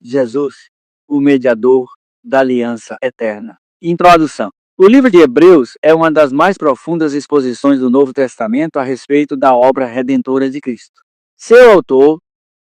Jesus, o mediador da aliança eterna. Introdução. O livro de Hebreus é uma das mais profundas exposições do Novo Testamento a respeito da obra redentora de Cristo. Seu autor,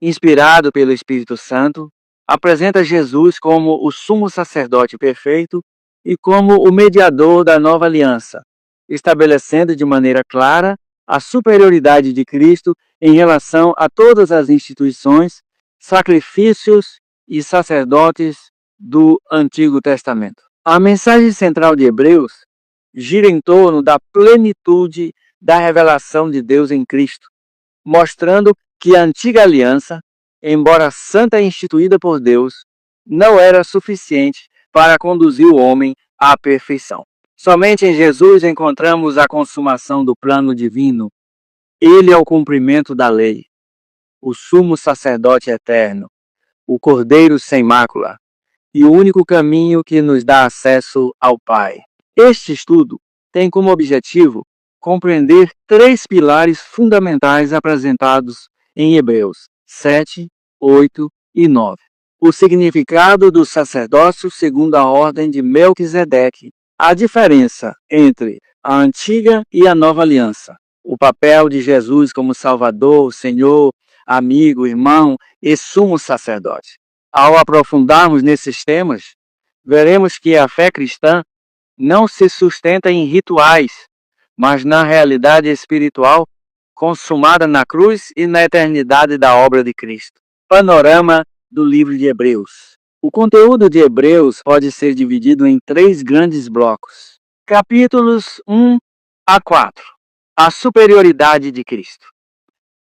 inspirado pelo Espírito Santo, apresenta Jesus como o sumo sacerdote perfeito e como o mediador da nova aliança, estabelecendo de maneira clara a superioridade de Cristo em relação a todas as instituições, sacrifícios e sacerdotes do Antigo Testamento. A mensagem central de Hebreus gira em torno da plenitude da revelação de Deus em Cristo, mostrando que a antiga aliança, embora santa e instituída por Deus, não era suficiente para conduzir o homem à perfeição. Somente em Jesus encontramos a consumação do plano divino. Ele é o cumprimento da lei, o sumo sacerdote eterno, o Cordeiro sem mácula e o único caminho que nos dá acesso ao Pai. Este estudo tem como objetivo compreender três pilares fundamentais apresentados em Hebreus 7, 8 e 9. O significado do sacerdócio segundo a ordem de Melquisedeque, a diferença entre a antiga e a nova aliança, o papel de Jesus como Salvador, Senhor, amigo, irmão e sumo sacerdote. Ao aprofundarmos nesses temas, veremos que a fé cristã não se sustenta em rituais, mas na realidade espiritual consumada na cruz e na eternidade da obra de Cristo. Panorama do livro de Hebreus. O conteúdo de Hebreus pode ser dividido em três grandes blocos. Capítulos 1 a 4. A superioridade de Cristo.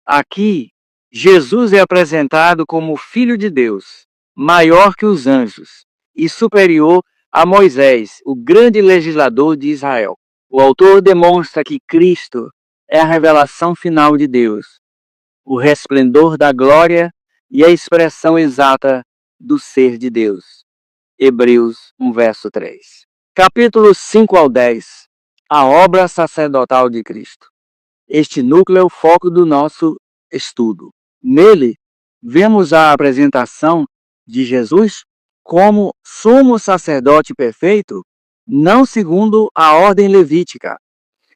Aqui, Jesus é apresentado como o Filho de Deus, maior que os anjos e superior a Moisés, o grande legislador de Israel. O autor demonstra que Cristo é a revelação final de Deus, o resplendor da glória e a expressão exata do ser de Deus. Hebreus 1, verso 3. Capítulos 5 ao 10. A obra sacerdotal de Cristo. Este núcleo é o foco do nosso estudo. Nele, vemos a apresentação de Jesus como sumo sacerdote perfeito, não segundo a ordem levítica,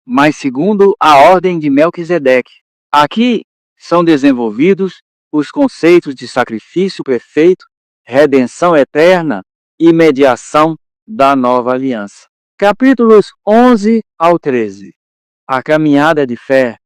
mas segundo a ordem de Melquisedeque. Aqui são desenvolvidos os conceitos de sacrifício perfeito, redenção eterna e mediação da nova aliança. Capítulos 11 ao 13. A caminhada de fé.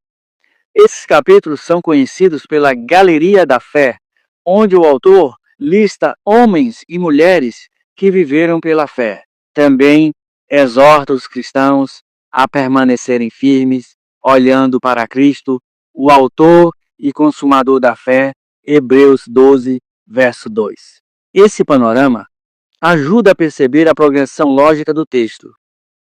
Esses capítulos são conhecidos pela Galeria da Fé, onde o autor lista homens e mulheres que viveram pela fé. Também exorta os cristãos a permanecerem firmes, olhando para Cristo, o autor e consumador da fé, Hebreus 12, verso 2. Esse panorama ajuda a perceber a progressão lógica do texto,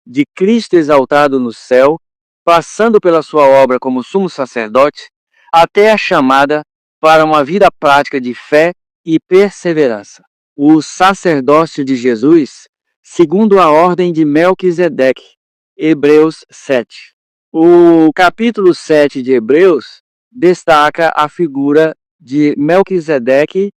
de Cristo exaltado no céu, passando pela sua obra como sumo sacerdote, até a chamada para uma vida prática de fé e perseverança. O sacerdócio de Jesus, segundo a ordem de Melquisedeque, Hebreus 7. O capítulo 7 de Hebreus destaca a figura de Melquisedeque,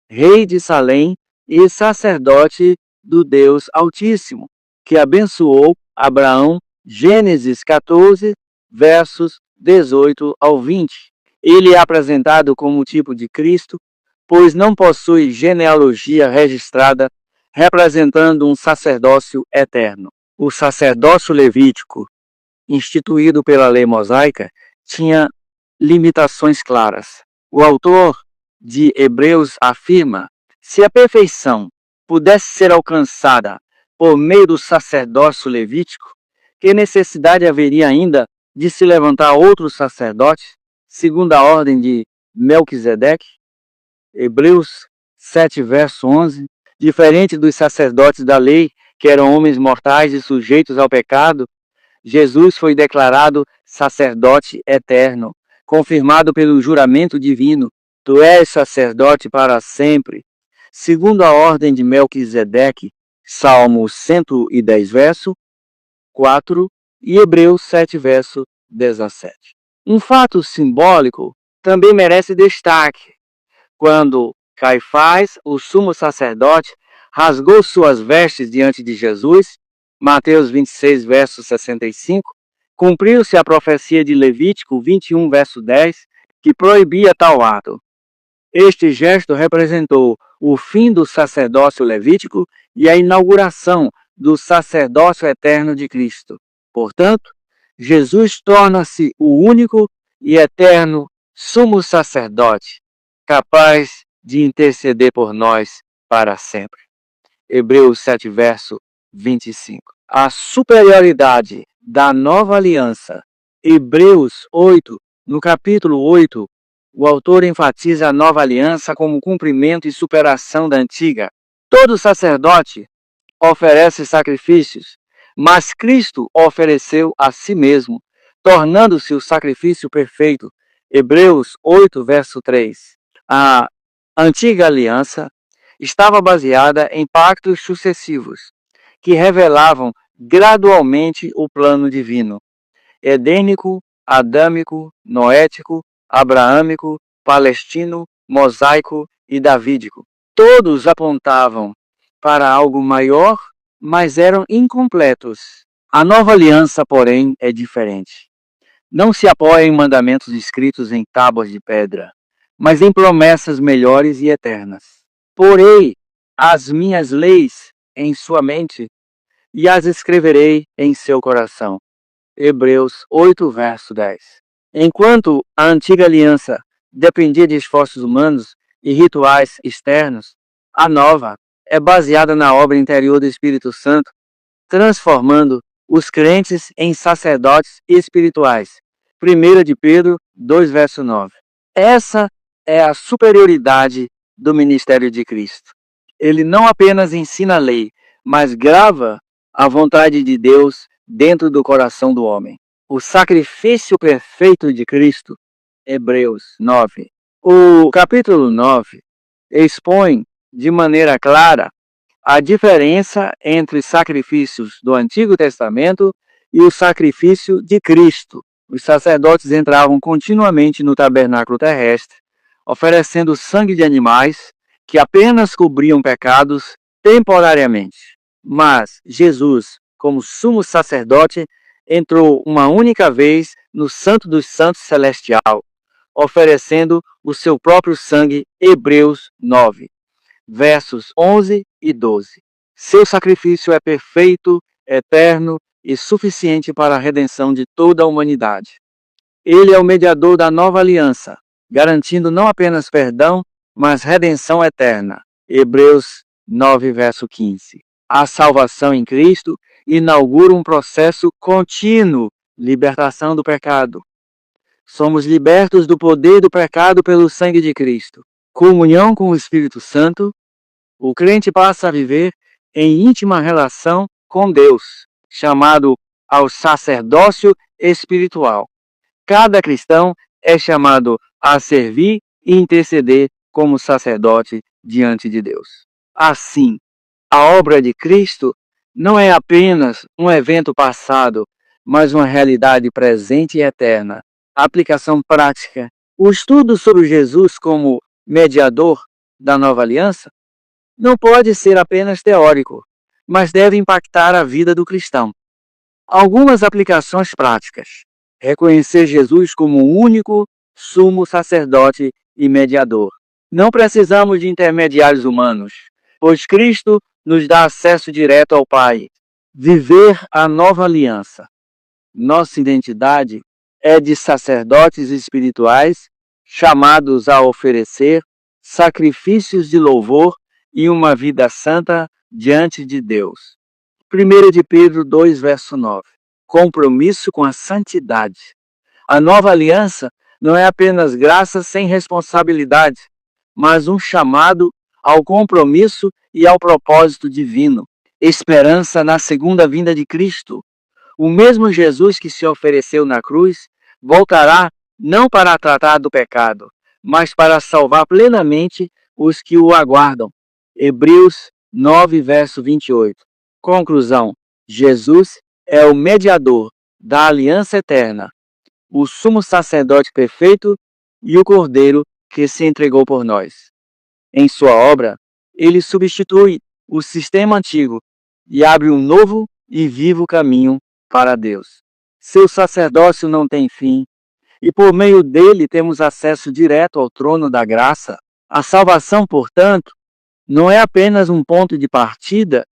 rei de Salém e sacerdote do Deus Altíssimo, que abençoou Abraão, Gênesis 14, versos 18 ao 20. Ele é apresentado como o tipo de Cristo, pois não possui genealogia registrada, representando um sacerdócio eterno. O sacerdócio levítico, instituído pela lei mosaica, tinha limitações claras. O autor de Hebreus afirma: se a perfeição pudesse ser alcançada por meio do sacerdócio levítico, que necessidade haveria ainda de se levantar outro sacerdote, segundo a ordem de Melquisedeque? Hebreus 7, verso 11. Diferente dos sacerdotes da lei, que eram homens mortais e sujeitos ao pecado, Jesus foi declarado sacerdote eterno, confirmado pelo juramento divino: tu és sacerdote para sempre. Segundo a ordem de Melquisedeque, Salmo 110, verso 4 e Hebreus 7, verso 17. Um fato simbólico também merece destaque. Quando Caifás, o sumo sacerdote, rasgou suas vestes diante de Jesus. Mateus 26, verso 65. Cumpriu-se a profecia de Levítico 21, verso 10, que proibia tal ato. Este gesto representou o fim do sacerdócio levítico e a inauguração do sacerdócio eterno de Cristo. Portanto, Jesus torna-se o único e eterno sumo sacerdote, capaz de interceder por nós para sempre. Hebreus 7, verso 25. A superioridade da nova aliança. Hebreus 8, no capítulo 8, o autor enfatiza a nova aliança como cumprimento e superação da antiga. Todo sacerdote oferece sacrifícios, mas Cristo ofereceu a si mesmo, tornando-se o sacrifício perfeito. Hebreus 8, verso 3. A antiga aliança estava baseada em pactos sucessivos, que revelavam gradualmente o plano divino, edênico, adâmico, noético, abraâmico, palestino, mosaico e davídico. Todos apontavam para algo maior, mas eram incompletos. A nova aliança, porém, é diferente. Não se apoia em mandamentos escritos em tábuas de pedra, mas em promessas melhores e eternas. Porei as minhas leis em sua mente e as escreverei em seu coração. Hebreus 8, verso 10. Enquanto a antiga aliança dependia de esforços humanos e rituais externos, a nova é baseada na obra interior do Espírito Santo, transformando os crentes em sacerdotes espirituais. 1 de Pedro 2, verso 9. Essa é a superioridade do ministério de Cristo. Ele não apenas ensina a lei, mas grava a vontade de Deus dentro do coração do homem. O sacrifício perfeito de Cristo, Hebreus 9. O capítulo 9 expõe de maneira clara a diferença entre sacrifícios do Antigo Testamento e o sacrifício de Cristo. Os sacerdotes entravam continuamente no tabernáculo terrestre, oferecendo sangue de animais que apenas cobriam pecados temporariamente. Mas Jesus, como sumo sacerdote, entrou uma única vez no Santo dos Santos Celestial, oferecendo o seu próprio sangue. Hebreus 9, versos 11 e 12. Seu sacrifício é perfeito, eterno e suficiente para a redenção de toda a humanidade. Ele é o mediador da nova aliança, garantindo não apenas perdão, mas redenção eterna. Hebreus 9, verso 15. A salvação em Cristo inaugura um processo contínuo, libertação do pecado. Somos libertos do poder do pecado pelo sangue de Cristo. Comunhão com o Espírito Santo. O crente passa a viver em íntima relação com Deus, chamado ao sacerdócio espiritual. Cada cristão é chamado a servir e interceder como sacerdote diante de Deus. Assim, a obra de Cristo não é apenas um evento passado, mas uma realidade presente e eterna. Aplicação prática. O estudo sobre Jesus como mediador da nova aliança não pode ser apenas teórico, mas deve impactar a vida do cristão. Algumas aplicações práticas. Reconhecer Jesus como o único sumo sacerdote e mediador. Não precisamos de intermediários humanos, pois Cristo nos dá acesso direto ao Pai. Viver a nova aliança. Nossa identidade é de sacerdotes espirituais chamados a oferecer sacrifícios de louvor e uma vida santa diante de Deus. 1 de Pedro 2, verso 9. Compromisso com a santidade. A nova aliança não é apenas graça sem responsabilidade, mas um chamado ao compromisso e ao propósito divino. Esperança na segunda vinda de Cristo. O mesmo Jesus que se ofereceu na cruz voltará não para tratar do pecado, mas para salvar plenamente os que o aguardam. Hebreus 9, verso 28. Conclusão. Jesus é o mediador da aliança eterna, o sumo sacerdote perfeito e o Cordeiro que se entregou por nós. Em sua obra, ele substitui o sistema antigo e abre um novo e vivo caminho para Deus. Seu sacerdócio não tem fim, e por meio dele temos acesso direto ao trono da graça. A salvação, portanto, não é apenas um ponto de partida,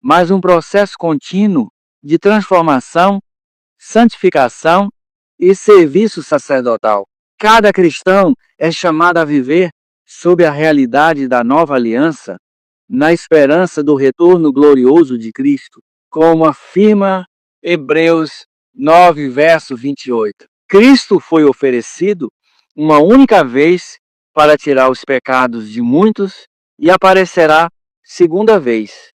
mas um processo contínuo de transformação, santificação e serviço sacerdotal. Cada cristão é chamado a viver sob a realidade da nova aliança, na esperança do retorno glorioso de Cristo, como afirma Hebreus 9, verso 28. Cristo foi oferecido uma única vez para tirar os pecados de muitos e aparecerá segunda vez,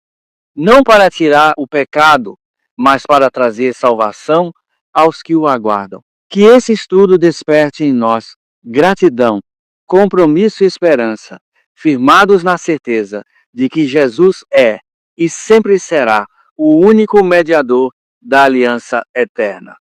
não para tirar o pecado, mas para trazer salvação aos que o aguardam. Que esse estudo desperte em nós gratidão, compromisso e esperança, firmados na certeza de que Jesus é e sempre será o único mediador da aliança eterna.